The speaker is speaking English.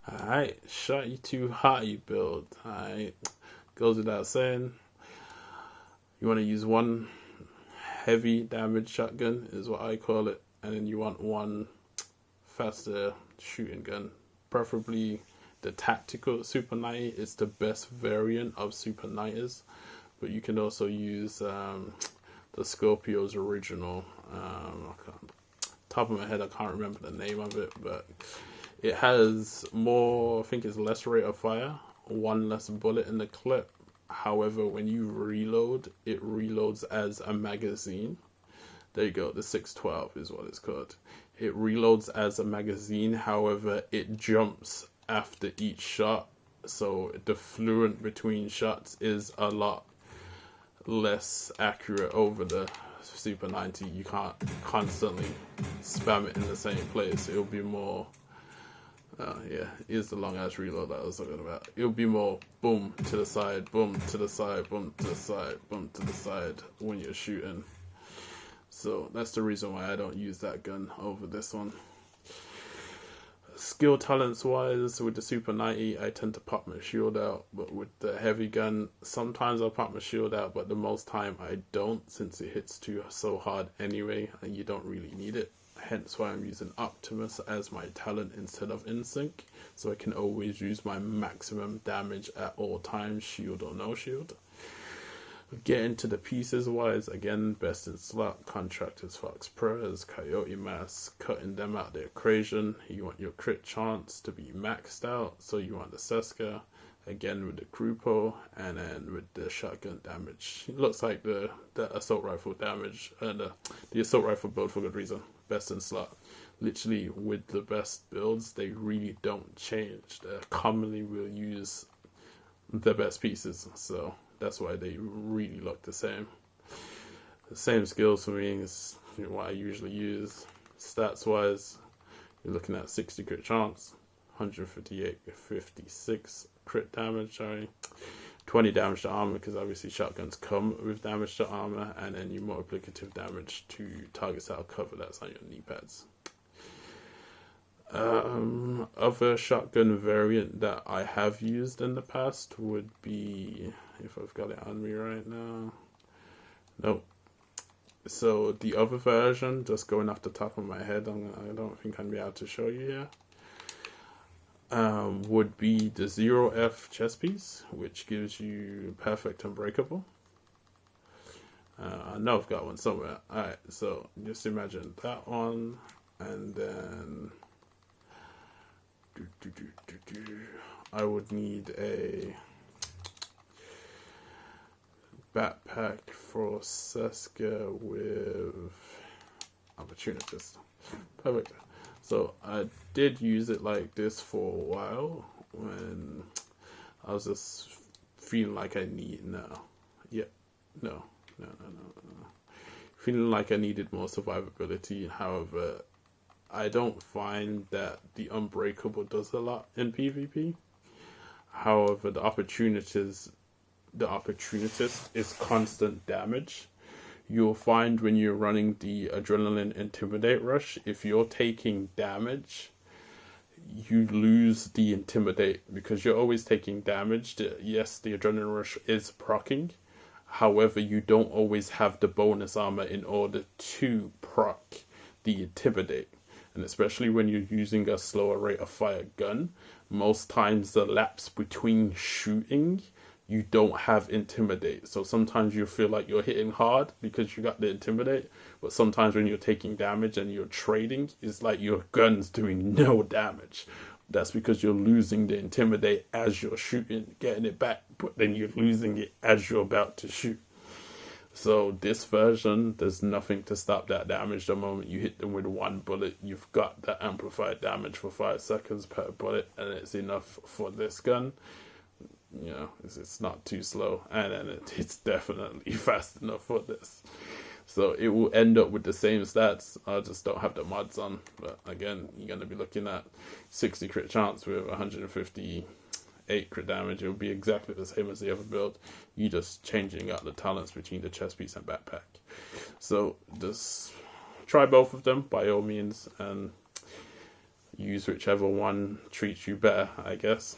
Alright, Shotty to Hotty build. Alright, goes without saying. You want to use one heavy damage shotgun, is what I call it, and then you want one faster shooting gun. Preferably the tactical Super 90 is the best variant of Super 90s, but you can also use the Scorpio's original. Top of my head, I can't remember the name of it, but it has more, I think it's less rate of fire, one less bullet in the clip. However, when you reload, it reloads as a magazine. There you go, the 612 is what it's called. It reloads as a magazine, however, it jumps after each shot. So the fluent between shots is a lot less accurate over the Super 90. You can't constantly spam it in the same place. It'll be more yeah, is the long ass reload that I was talking about. It'll be more boom to the side, boom to the side, boom to the side, boom to the side when you're shooting. So that's the reason why I don't use that gun over this one. Skill talents wise, with the Super 90, I tend to pop my shield out, but with the heavy gun, sometimes I'll pop my shield out, but the most time I don't, since it hits too so hard anyway, and you don't really need it. Hence why I'm using Optimus as my talent instead of Insync, so I can always use my maximum damage at all times, shield or no shield. Getting to the pieces wise, again, best in slot, Contractors, Fox Prez, Coyote Mask, cutting them out the equation. You want your crit chance to be maxed out, so you want the Seska, again with the Krupo, and then with the shotgun damage. It looks like the assault rifle damage, and the assault rifle build for good reason. Best in slot. Literally, with the best builds, they really don't change. They commonly will use the best pieces, so that's why they really look the same. The same skills for me is what I usually use. Stats wise, you're looking at 60 crit chance, 158 with 56 crit damage, 20 damage to armor, because obviously shotguns come with damage to armor, and then your multiplicative damage to targets out of cover that's on your knee pads. Other shotgun variant that I have used in the past would be, if I've got it on me right now, nope. So the other version, just going off the top of my head, I don't think I'm able to show you here, would be the 0F chest piece, which gives you perfect unbreakable. I know I've got one somewhere. Alright, so just imagine that one, and then I would need a backpack for Seska with opportunities. Perfect. So I did use it like this for a while when I was just feeling like I need feeling like I needed more survivability. However, I don't find that the unbreakable does a lot in PvP. However, the opportunist is constant damage. You'll find when you're running the Adrenaline Intimidate Rush, if you're taking damage, you lose the Intimidate because you're always taking damage. Yes, the Adrenaline Rush is proccing. However, you don't always have the bonus armor in order to proc the Intimidate. And especially when you're using a slower rate of fire gun, most times the lapse between shooting, you don't have Intimidate. So sometimes you feel like you're hitting hard because you got the Intimidate, but sometimes when you're taking damage and you're trading, it's like your gun's doing no damage. That's because you're losing the Intimidate as you're shooting, getting it back, but then you're losing it as you're about to shoot. So this version, there's nothing to stop that damage. The moment you hit them with one bullet, you've got that amplified damage for 5 seconds per bullet, and it's enough for this gun. You know, it's not too slow, and then it's definitely fast enough for this. So it will end up with the same stats. I just don't have the mods on. But again, you're going to be looking at 60 crit chance with 158 crit damage. It will be exactly the same as the other build. You just changing out the talents between the chest piece and backpack. So just try both of them by all means, and use whichever one treats you better, I guess.